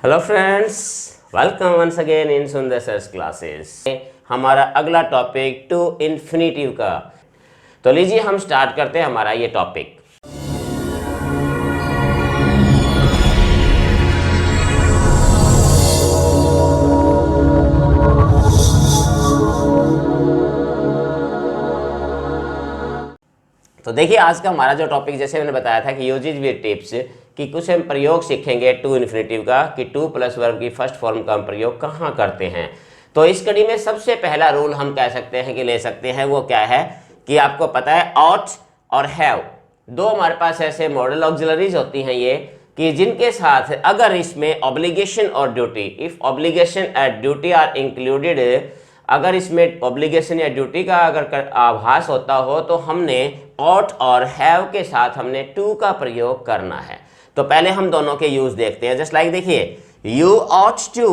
Hello friends, welcome once again in Sundar sir's classes. हमारा अगला topic to infinitive का। तो लीजिए हम स्टार्ट करते हैं हमारा ये टॉपिक। तो देखिए आज का हमारा जो टॉपिक, जैसे मैंने बताया था कि यूजेज विद टिप्स, कि कुछ हम प्रयोग सीखेंगे टू इन्फिनिटिव का, कि टू प्लस वर्ब की फर्स्ट फॉर्म का हम प्रयोग कहाँ करते हैं। तो इस कड़ी में सबसे पहला रूल हम कह सकते हैं कि ले सकते हैं, वो क्या है कि आपको पता है ऑट और हैव दो हमारे पास ऐसे मॉडल ऑक्सिलरीज होती हैं ये, कि जिनके साथ अगर इसमें ऑब्लिगेशन और duty, if obligation and duty are included, अगर इसमें ऑब्लिगेशन या ड्यूटी का अगर आभास होता हो तो हमने ऑट और हैव के साथ हमने टू का प्रयोग करना है। तो पहले हम दोनों के यूज देखते हैं। जस्ट लाइक देखिए, you ought to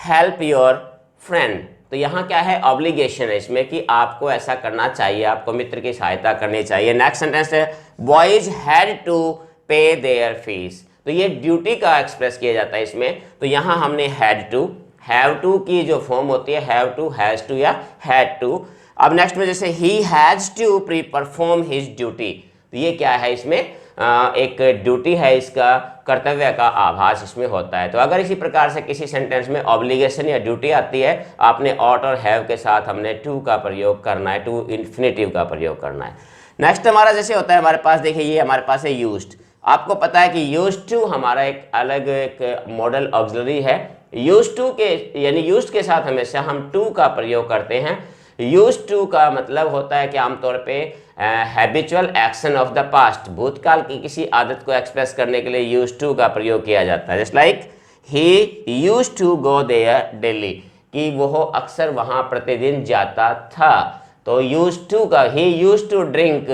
help your friend. तो यहाँ क्या है, ऑब्लिगेशन है इसमें कि आपको ऐसा करना चाहिए, आपको मित्र की सहायता करनी चाहिए। नेक्स्ट सेंटेंस है बॉयज हैड टू पे देयर फीस। तो ये ड्यूटी का एक्सप्रेस किया जाता है इसमें। तो यहाँ हमने हैड टू, हैव टू की जो फॉर्म होती है हैव टू, हैज टू या हैड टू। अब नेक्स्ट में जैसे ही has to pre perform his duty. तो ये क्या है, इसमें एक ड्यूटी है, इसका कर्तव्य का आभास इसमें होता है। तो अगर इसी प्रकार से किसी सेंटेंस में ऑब्लिगेशन या ड्यूटी आती है, आपने ऑट और हैव के साथ हमने टू का प्रयोग करना है, टू इन्फिनिटिव का प्रयोग करना है। नेक्स्ट हमारा जैसे होता है, हमारे पास देखिए ये हमारे पास है यूज्ड। आपको पता है कि यूज्ड टू हमारा एक अलग एक मॉडल ऑक्सिलरी है। यूज्ड टू के यानी यूज्ड के साथ हमेशा हम टू का प्रयोग करते हैं। यूज्ड टू का मतलब होता है कि आमतौर पे habitual action of the past, भूतकाल की किसी आदत को एक्सप्रेस करने के लिए यूज्ड टू का प्रयोग किया जाता है। Just like he used to go there daily, कि वो अक्सर वहाँ प्रतिदिन जाता था। तो यूज्ड टू का, he used to drink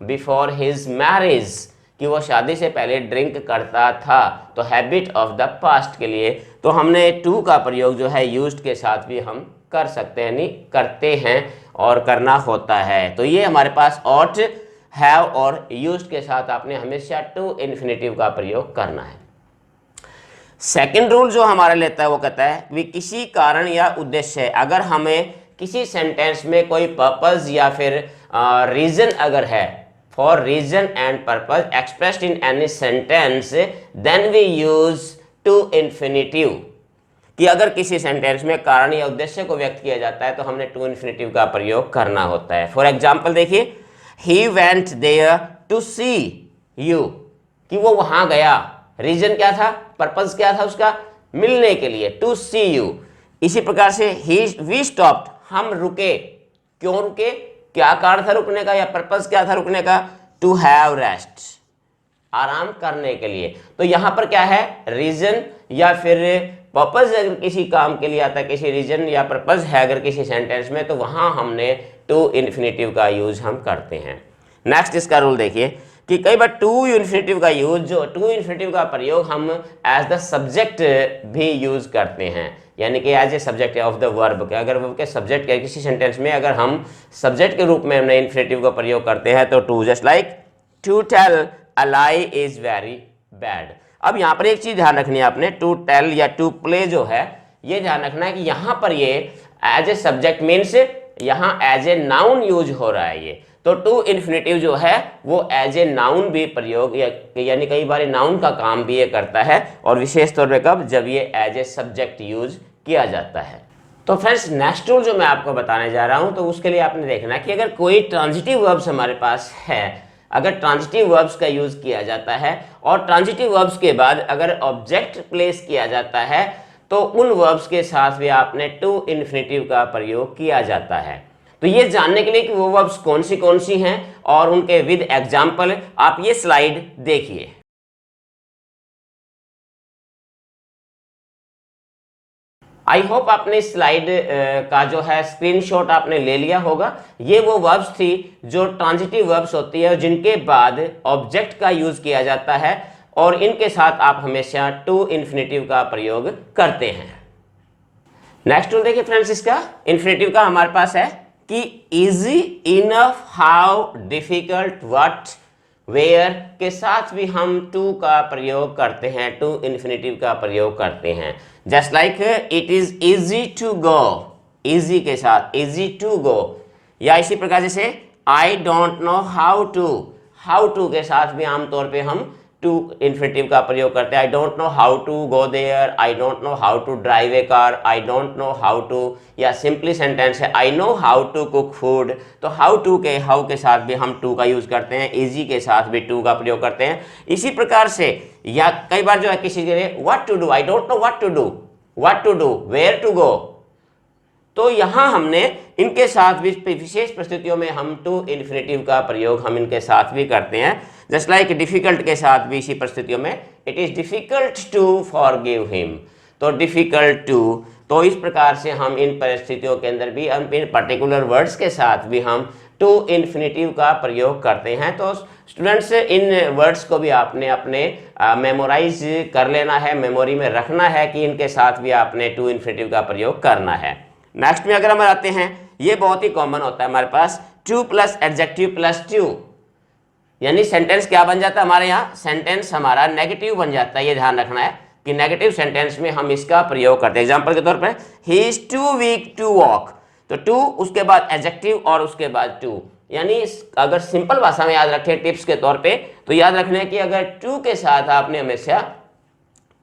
before his marriage, कि वो शादी से पहले ड्रिंक करता था। तो हैबिट ऑफ द पास्ट के लिए तो हमने टू का प्रयोग जो है यूज्ड के साथ भी हम कर सकते हैं, नहीं करते हैं और करना होता है। तो ये हमारे पास ऑट, हैव और यूज्ड के साथ आपने हमेशा टू इन्फिनिटिव का प्रयोग करना है। सेकंड रूल जो हमारा लेता है वो कहता है कि किसी कारण या उद्देश्य, अगर हमें किसी सेंटेंस में कोई पर्पस या फिर रीजन अगर है, for reason and purpose expressed in any sentence, then we use to infinitive, कि अगर किसी सेंटेंस में कारण या उद्देश्य को व्यक्त किया जाता है तो हमने टू इन्फिनिटिव का प्रयोग करना होता है। फॉर एग्जाम्पल देखिए, he went there to see you, कि वो वहां गया, रीजन क्या था, पर्पस क्या था उसका, मिलने के लिए, टू सी यू। इसी प्रकार से वी स्टॉप्ड, हम रुके, क्यों रुके, क्या कारण था रुकने का या पर्पस क्या था रुकने का, टू हैव रेस्ट, आराम करने के लिए। तो यहां पर क्या है, रीजन या फिर पर्पस अगर किसी काम के लिए आता है, किसी रीजन या पर्पस है अगर किसी सेंटेंस में, तो वहां हमने टू इन्फिनिटिव का यूज हम करते हैं। नेक्स्ट इसका रूल देखिए कि कई बार टू इन्फिनिटिव का यूज, जो टू इन्फिनिटिव का प्रयोग हम एज द सब्जेक्ट भी यूज करते हैं, यानी कि as a subject of the verb के, अगर वर्ब के सब्जेक्ट के किसी सेंटेंस में अगर हम सब्जेक्ट के रूप में हमने इन्फिनिटिव का प्रयोग करते हैं तो to, just like to tell a lie is very bad. अब यहाँ पर एक चीज ध्यान रखनी है आपने, टू टेल या टू प्ले जो है, ये ध्यान रखना है कि यहाँ पर ये एज ए सब्जेक्ट मीन्स यहाँ एज ए नाउन यूज हो रहा है ये। तो टू इन्फिनिटिव जो है वो एज ए नाउन भी प्रयोग, यानी कई बार नाउन का काम भी ये करता है, और विशेष तौर पे कब, जब ये एज ए सब्जेक्ट यूज किया जाता है। तो फ्रेंड्स नेक्स्ट रूल जो मैं आपको बताने जा रहा हूं, तो उसके लिए आपने देखना कि अगर कोई ट्रांजिटिव वर्ब्स हमारे पास है, अगर ट्रांजिटिव वर्ब्स का यूज किया जाता है और ट्रांजिटिव वर्ब्स के बाद अगर ऑब्जेक्ट प्लेस किया जाता है, तो उन वर्ब्स के साथ भी आपने टू इन्फिनिटिव का प्रयोग किया जाता है। तो ये जानने के लिए कि वो वर्ब्स कौन सी हैं और उनके विद एग्जाम्पल, आप ये स्लाइड देखिए। आई होप आपने इस स्लाइड का जो है स्क्रीनशॉट आपने ले लिया होगा। ये वो वर्ब्स थी जो ट्रांजिटिव वर्ब्स होती है, जिनके बाद ऑब्जेक्ट का यूज किया जाता है और इनके साथ आप हमेशा टू इन्फिनिटिव का प्रयोग करते हैं। नेक्स्ट रूल देखिए फ्रेंड्स, इसका इन्फिनिटिव का हमारे पास है कि easy enough, how difficult, what, where के साथ भी हम टू का प्रयोग करते हैं, टू इन्फिनेटिव का प्रयोग करते हैं। Just like it is easy to go, easy के साथ इजी टू गो, या इसी प्रकार जैसे I don't know how to, how to के साथ भी आमतौर पे हम टू इन्फिनेटिव का प्रयोग करते हैं। I don't know how to go there, I don't know how to drive a car, I don't know how to, या सिंपली सेंटेंस है I know how to cook food. तो हाउ टू के how के साथ भी हम to का use करते हैं, इजी के साथ भी टू का प्रयोग करते हैं। इसी प्रकार से या कई बार जो है किसी के लिए what to do, I don't know what to do, what to do, where to go. तो यहां हमने इनके साथ भी विशेष परिस्थितियों में हम टू इन्फिनेटिव का प्रयोग हम इनके साथ भी करते हैं। जस्ट लाइक डिफिकल्ट के साथ भी इसी परिस्थितियों में it is difficult to forgive him, तो डिफिकल्ट टू। तो इस प्रकार से हम इन परिस्थितियों के अंदर भी हम इन पर्टिकुलर वर्ड्स के साथ भी हम टू इन्फिनेटिव का प्रयोग करते हैं। तो स्टूडेंट्स इन वर्ड्स को भी आपने अपने मेमोराइज कर लेना है, मेमोरी में रखना है कि इनके साथ भी आपने टू इन्फिनेटिव का प्रयोग करना है। नेक्स्ट में अगर हम आते हैं, ये बहुत ही कॉमन होता है हमारे पास, too plus adjective plus to, यानी सेंटेंस क्या बन जाता है हमारे यहाँ, सेंटेंस हमारा नेगेटिव बन जाता है। ये ध्यान रखना है कि नेगेटिव सेंटेंस में हम इसका प्रयोग करते हैं। एग्जांपल के तौर पे he is too weak to walk, तो टू उसके बाद एडजेक्टिव और उसके बाद टू, यानी अगर सिंपल भाषा में याद रखें टिप्स के तौर पे, तो याद रखना है कि अगर टू के साथ आपने हमेशा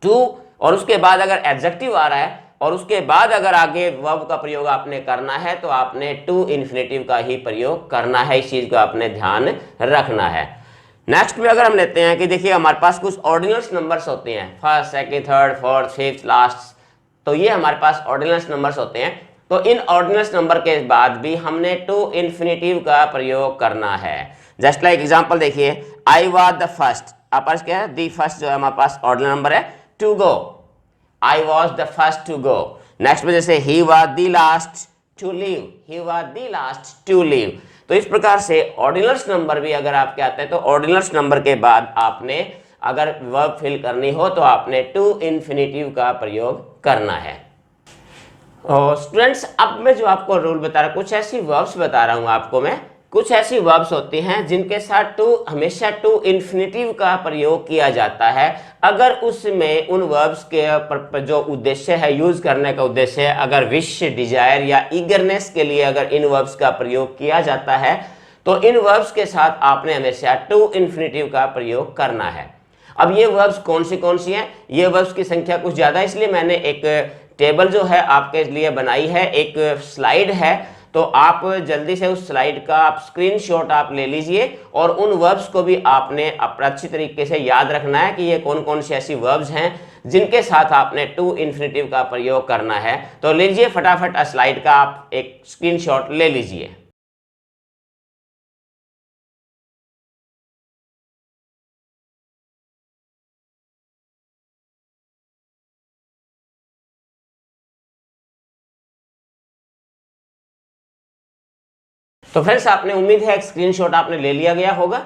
टू और उसके बाद अगर एडजेक्टिव आ रहा है और उसके बाद अगर आगे वर्ब का प्रयोग आपने करना है तो आपने टू इन्फिनेटिव का ही प्रयोग करना है। इस चीज को आपने ध्यान रखना है। नेक्स्ट में अगर हम लेते हैं कि देखिए हमारे पास कुछ ऑर्डिनल्स नंबर्स होते हैं, first, second, third, fourth, fifth, last, तो ये हमारे पास ऑर्डिनल्स नंबर्स होते हैं। तो इन ऑर्डिनल्स नंबर के बाद भी हमने टू इन्फिनेटिव का प्रयोग करना है। जस्ट लाइक एग्जाम्पल देखिए, आई वॉज द फर्स्ट, आपके पास क्या है, दी फर्स्ट जो है हमारे पास ऑर्डिनल नंबर है, to go, I was the first to go। Next में जैसे he was the last to leave, he was the last to leave। तो इस प्रकार से ऑर्डिनल्स नंबर भी अगर आपके आते हैं तो ऑर्डिनल्स नंबर के बाद आपने अगर वर्ब फिल करनी हो तो आपने टू इन्फिनेटिव का प्रयोग करना है। और स्टूडेंट्स अब मैं जो आपको रूल बता रहा हूँ, कुछ ऐसी वर्ब्स बता रहा हूँ आपको मैं, कुछ ऐसी वर्ब्स होती हैं जिनके साथ टू हमेशा टू इन्फिनेटिव का प्रयोग किया जाता है। अगर उसमें उन वर्ब्स के जो उद्देश्य है, यूज करने का उद्देश्य है, अगर विश, डिजायर या ईगरनेस के लिए अगर इन वर्ब्स का प्रयोग किया जाता है तो इन वर्ब्स के साथ आपने हमेशा टू इन्फिनेटिव का प्रयोग करना है। अब ये वर्ब्स कौन सी हैं, ये वर्ब्स की संख्या कुछ ज्यादा है, इसलिए मैंने एक टेबल जो है आपके लिए बनाई है, एक स्लाइड है, तो आप जल्दी से उस स्लाइड का आप स्क्रीनशॉट आप ले लीजिए और उन वर्ब्स को भी आपने अच्छी तरीके से याद रखना है कि ये कौन कौन सी ऐसी वर्ब्स हैं जिनके साथ आपने टू इन्फिनेटिव का प्रयोग करना है। तो लीजिए फटाफट स्लाइड का आप एक स्क्रीनशॉट ले लीजिए। तो फ्रेंड्स आपने उम्मीद है एक स्क्रीनशॉट आपने ले लिया गया होगा।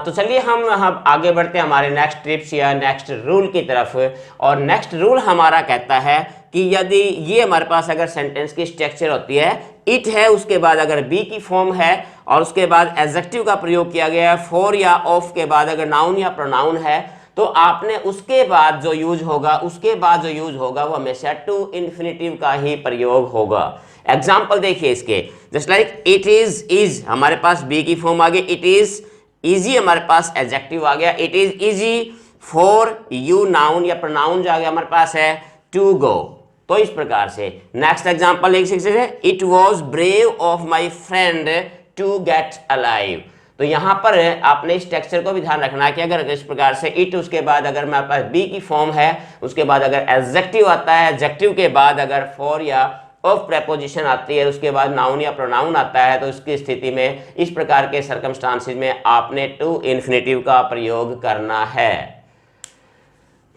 तो चलिए हम आगे बढ़ते हैं हमारे नेक्स्ट टिप्स या नेक्स्ट रूल की तरफ। और नेक्स्ट रूल हमारा कहता है कि यदि ये हमारे पास अगर सेंटेंस की स्ट्रक्चर होती है, इट है, उसके बाद अगर बी की फॉर्म है और उसके बाद एडजेक्टिव का प्रयोग किया गया है, फॉर या ऑफ के बाद अगर नाउन या प्रोनाउन है, तो आपने उसके बाद जो यूज होगा वो हमेशा टू इन्फिनेटिव का ही प्रयोग होगा। एग्जाम्पल देखिए इसके, जस्ट लाइक इट इज हमारे पास बी की फॉर्म आ गई, इट इज इजी हमारे पास एडजेक्टिव आ गया, it is easy for you noun या प्रोनाउन जो आ गया हमारे पास है टू गो। तो इस प्रकार से नेक्स्ट एग्जाम्पल देख सकते हैं, it was brave of my friend to get alive. तो यहां पर आपने इस टेक्सचर को भी ध्यान रखना है कि अगर इस प्रकार से इट उसके बाद अगर मेरे पास बी की फॉर्म है, उसके बाद अगर एडजेक्टिव आता है, एडजेक्टिव के बाद अगर फॉर या ऑफ प्रेपोजिशन आती है, उसके बाद नाउन या प्रोनाउन आता है, तो इसकी स्थिति में इस प्रकार के सर्कमस्टांसेस में आपने टू इन्फिनेटिव का प्रयोग करना है।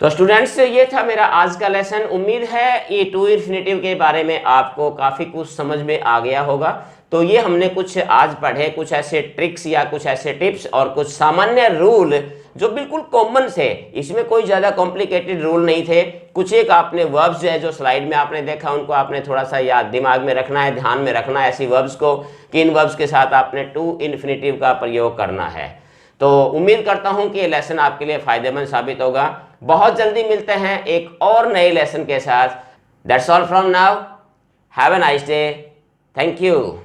तो स्टूडेंट्स ये था मेरा आज का लेसन। उम्मीद है ये टू इन्फिनेटिव के बारे में आपको काफी कुछ समझ में आ गया होगा। तो ये हमने कुछ आज पढ़े, कुछ ऐसे ट्रिक्स या कुछ ऐसे टिप्स और कुछ सामान्य रूल जो बिल्कुल कॉमन से, इसमें कोई ज्यादा कॉम्प्लिकेटेड रूल नहीं थे। कुछ एक आपने वर्ब्स जो है जो स्लाइड में आपने देखा उनको आपने थोड़ा सा याद दिमाग में रखना है, ध्यान में रखना है ऐसी वर्ब्स को कि इन वर्ब्स के साथ आपने टू इन्फिनेटिव का प्रयोग करना है। तो उम्मीद करता हूं कि ये लेसन आपके लिए फायदेमंद साबित होगा। बहुत जल्दी मिलते हैं एक और नए लेसन के साथ। That's all from now, have a nice day, thank you.